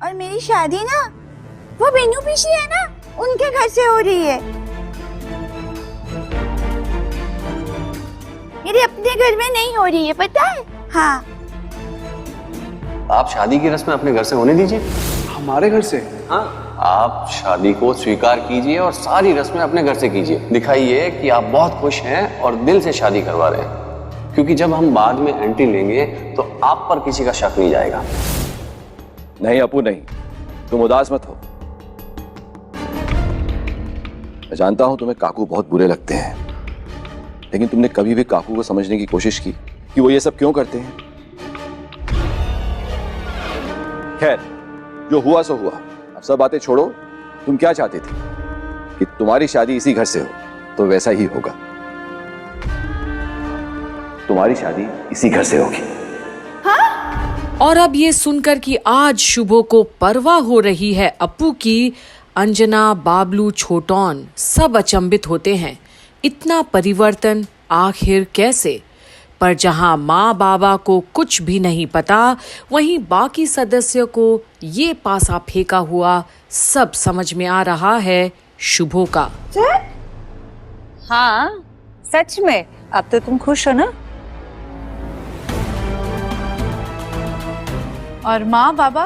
और मेरी शादी ना वो बिन्नू पीछे है ना, उनके घर से हो रही है। मेरे अपने घर में नहीं हो रही है, पता है? हाँ। आप शादी की रस्में अपने घर से होने दीजिए। हमारे घर से? हाँ, आप शादी को स्वीकार कीजिए और सारी रस्में अपने घर से कीजिए। दिखाइए कि आप बहुत खुश हैं और दिल से शादी करवा रहे हैं, क्योंकि जब हम बाद में एंट्री लेंगे तो आप पर किसी का शक नहीं जाएगा। नहीं अपू नहीं, तुम उदास मत हो। मैं जानता हूं तुम्हें काकू बहुत बुरे लगते हैं, लेकिन तुमने कभी भी काकू को समझने की कोशिश की कि वो ये सब क्यों करते हैं? खैर, जो हुआ सो हुआ, अब सब बातें छोड़ो। तुम क्या चाहते थे? कि तुम्हारी शादी इसी घर से हो, तो वैसा ही होगा। तुम्हारी शादी इसी घर से होगी। और अब ये सुनकर कि आज शुभो को परवाह हो रही है अप्पू की, अंजना, बाबलू, छोटौन सब अचंभित होते हैं। इतना परिवर्तन आखिर कैसे? पर जहां माँ बाबा को कुछ भी नहीं पता, वहीं बाकी सदस्यों को ये पासा फेंका हुआ सब समझ में आ रहा है शुभो का। हाँ सच में, अब तो तुम खुश हो ना? और माँ बाबा,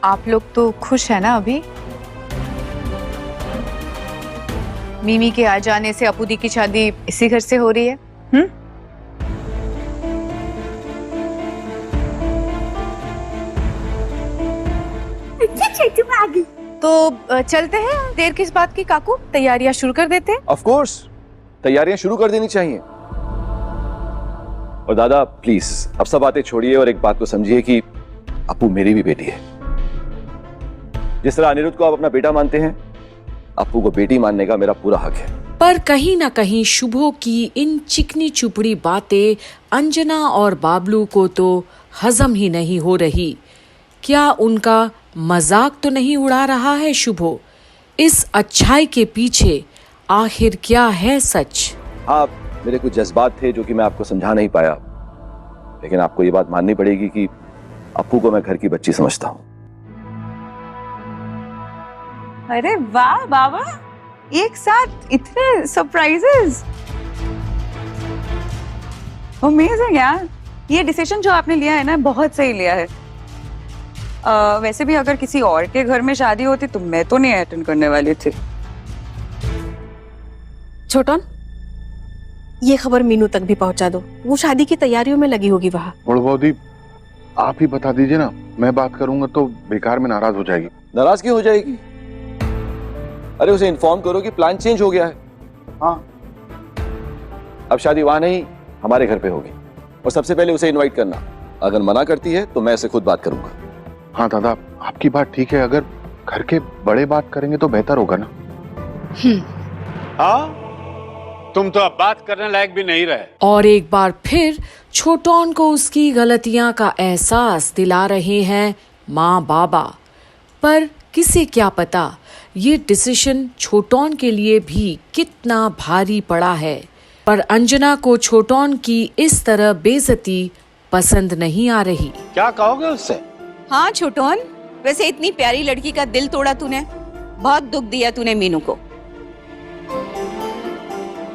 आप लोग तो खुश है ना अभी? मिमी के आ जाने से अपूदी की शादी इसी घर से हो रही है। तो चलते हैं, देर किस बात की काकू, तैयारियां शुरू कर देते हैं। ऑफ कोर्स, तैयारियां शुरू कर देनी चाहिए। और दादा प्लीज अब सब बातें छोड़िए और एक बात को समझिए कि अप्पू मेरी भी बेटी है। जिस तरह अनिरुद्ध को आप अपना बेटा मानते हैं, अप्पू को बेटी मानने का मेरा पूरा हक है। पर कहीं न कहीं शुभो की इन चिकनी चुपड़ी बातें अंजना और बाबलू को तो हजम ही नहीं हो रही। क्या उनका मजाक तो नहीं उड़ा रहा है शुभो? इस अच्छाई के पीछे आखिर क्या है सच? हाँ, मेरे कुछ जज्बात थे जो कि मैं आपको समझा नहीं पाया, लेकिन आपको ये बात माननी पड़ेगी कि अप्पू को मैं घर की बच्ची समझता हूँ। अरे वाह बाबा, एक साथ इतने सरप्राइजेस, अमेजिंग यार। ये डिसीजन जो आपने लिया है ना, बहुत सही लिया है। वैसे भी अगर किसी और के घर में शादी होती तो मैं तो नहीं अटेंड करने वाली थी। छोटन, ये खबर मीनू तक भी पहुंचा दो, वो शादी की तैयारियों में लगी होगी वहाँ। बड़ी आप ही बता दीजिए ना, मैं बात करूंगा तो बेकार में नाराज हो जाएगी। नाराज क्यों हो जाएगी? अरे उसे इन्फॉर्म करो कि प्लान चेंज हो गया है। हाँ, अब शादी वहां नहीं, हमारे घर पे होगी। और सबसे पहले उसे इनवाइट करना। अगर मना करती है तो मैं उसे खुद बात करूंगा। हाँ दादा, आपकी बात ठीक है। अगर घर के बड़े बात करेंगे तो बेहतर होगा ना। हाँ, तुम तो अब बात करने लायक भी नहीं रहे। और एक बार फिर छोटौन को उसकी गलतियां का एहसास दिला रहे हैं माँ बाबा। पर किसे क्या पता ये डिसीजन छोटौन के लिए भी कितना भारी पड़ा है। पर अंजना को छोटौन की इस तरह बेइज्जती पसंद नहीं आ रही। क्या कहोगे उससे? हाँ छोटोन, वैसे इतनी प्यारी लड़की का दिल तोड़ा तूने, बहुत दुख दिया तूने मीनू को,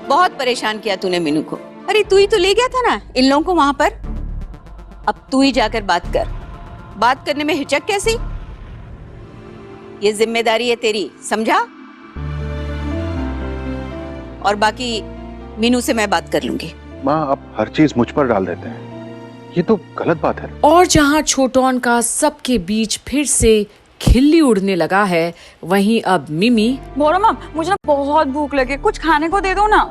बहुत परेशान किया तूने मीनू को। अरे तू ही तो ले गया था ना इन लोगों को वहां पर। अब तू ही जाकर बात कर। बात करने में हिचक कैसी? ये जिम्मेदारी है तेरी, समझा? और बाकी मीनू से मैं बात कर लूंगी। माँ, आप हर चीज मुझ पर डाल देते हैं, ये तो गलत बात है। और जहां छोटौन का सबके बीच फिर से खिल्ली उड़ने लगा है, वहीं अब मिमी, बोलो माँ, मुझे ना बहुत भूख लगी, कुछ खाने को दे दो ना।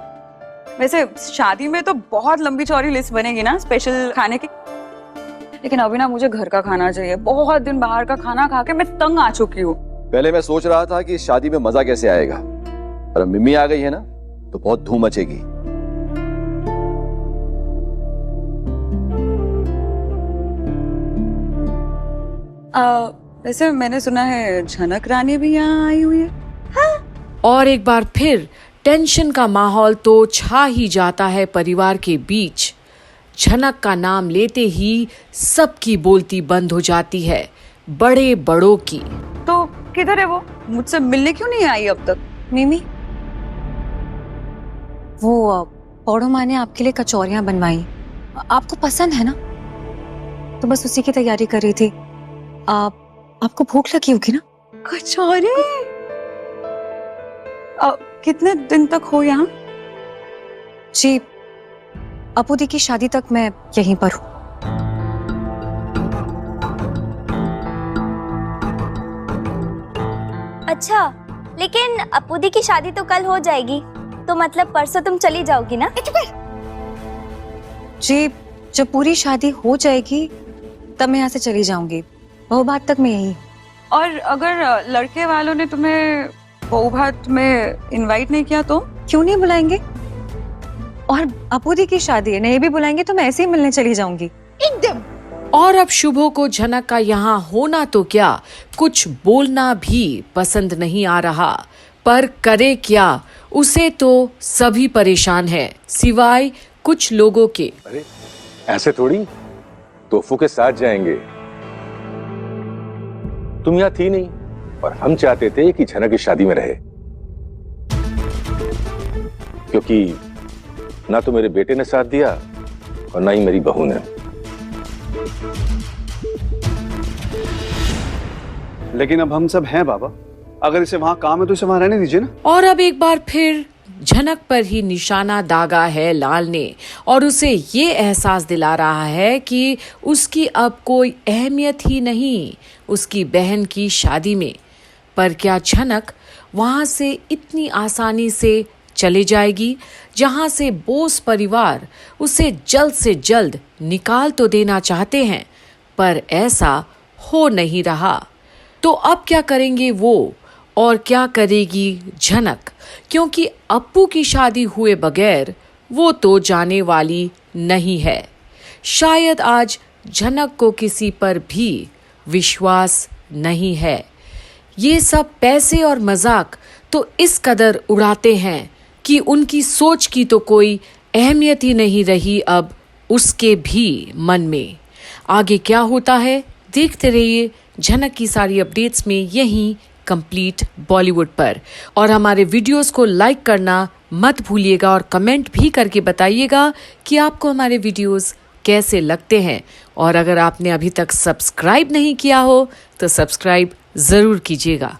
वैसे शादी में तो बहुत लंबी चौड़ी लिस्ट बनेगी ना स्पेशल खाने की, लेकिन अभी ना मुझे घर का खाना चाहिए। बहुत दिन बाहर का खाना खा के मैं तंग आ चुकी हूँ। पहले मैं सोच रहा था कि शादी में मजा कैसे आएगा, पर अब मिमी आ गई है ना तो बहुत धूम मचेगी। वैसे मैंने सुना है झनक रानी भी यहाँ आई हुई है। हाँ? और एक बार फिर टेंशन का माहौल तो छा ही जाता है परिवार के बीच। झनक का नाम लेते ही सबकी बोलती बंद हो जाती है। बड़े बड़ों की। तो किधर है वो? मुझसे मिलने क्यों नहीं आई अब तक? मिमी, वो पौड़ो माँ ने आपके लिए कचौरियां बनवाई, आपको पसंद है ना? तो बस उसी की तैयारी कर रही थी। आपको भूख लगी होगी ना? कचौरी? कितने दिन तक हो यहाँ? जी, अपू दी की शादी तक मैं यहीं पर हूँ। अच्छा, लेकिन अपू दी की शादी तो कल हो जाएगी, तो मतलब परसों तुम चली जाओगी ना? जी, जब पूरी शादी हो जाएगी तब मैं यहाँ से चली जाऊंगी। बहू बात तक मैं यही। और अगर लड़के वालों ने तुम्हें बहू भात में इनवाइट नहीं किया तो? क्यों नहीं बुलाएंगे? और अपू दी की शादी है, नहीं भी बुलाएंगे तो मैं ऐसे ही मिलने चली जाऊंगी। एकदम। और अब शुभो को झनक का यहाँ होना तो क्या, कुछ बोलना भी पसंद नहीं आ रहा, पर करे क्या? उसे तो सभी परेशान है, सिवाय कुछ लोगों के। अरे ऐसे थोड़ी, तोहफों के साथ जाएंगे। तुम यहाँ थी नहीं और हम चाहते थे कि झनक की शादी में रहे, क्योंकि ना तो मेरे बेटे ने साथ दिया और ना ही मेरी बहू ने। लेकिन अब हम सब हैं बाबा, अगर इसे वहां काम है तो इसे वहां रहने दीजिए ना। और अब एक बार फिर झनक पर ही निशाना दागा है लाल ने, और उसे ये एहसास दिला रहा है कि उसकी अब कोई अहमियत ही नहीं उसकी बहन की शादी में। पर क्या झनक वहां से इतनी आसानी से चले जाएगी, जहां से बोस परिवार उसे जल्द से जल्द निकाल तो देना चाहते हैं, पर ऐसा हो नहीं रहा। तो अब क्या करेंगे वो, और क्या करेगी झनक? क्योंकि अप्पू की शादी हुए बगैर वो तो जाने वाली नहीं है। शायद आज झनक को किसी पर भी विश्वास नहीं है। ये सब पैसे और मजाक तो इस कदर उड़ाते हैं कि उनकी सोच की तो कोई अहमियत ही नहीं रही अब उसके भी मन में। आगे क्या होता है देखते रहिए झनक की सारी अपडेट्स में यहीं कंप्लीट बॉलीवुड पर। और हमारे वीडियोस को लाइक करना मत भूलिएगा और कमेंट भी करके बताइएगा कि आपको हमारे वीडियोस कैसे लगते हैं। और अगर आपने अभी तक सब्सक्राइब नहीं किया हो तो सब्सक्राइब जरूर कीजिएगा।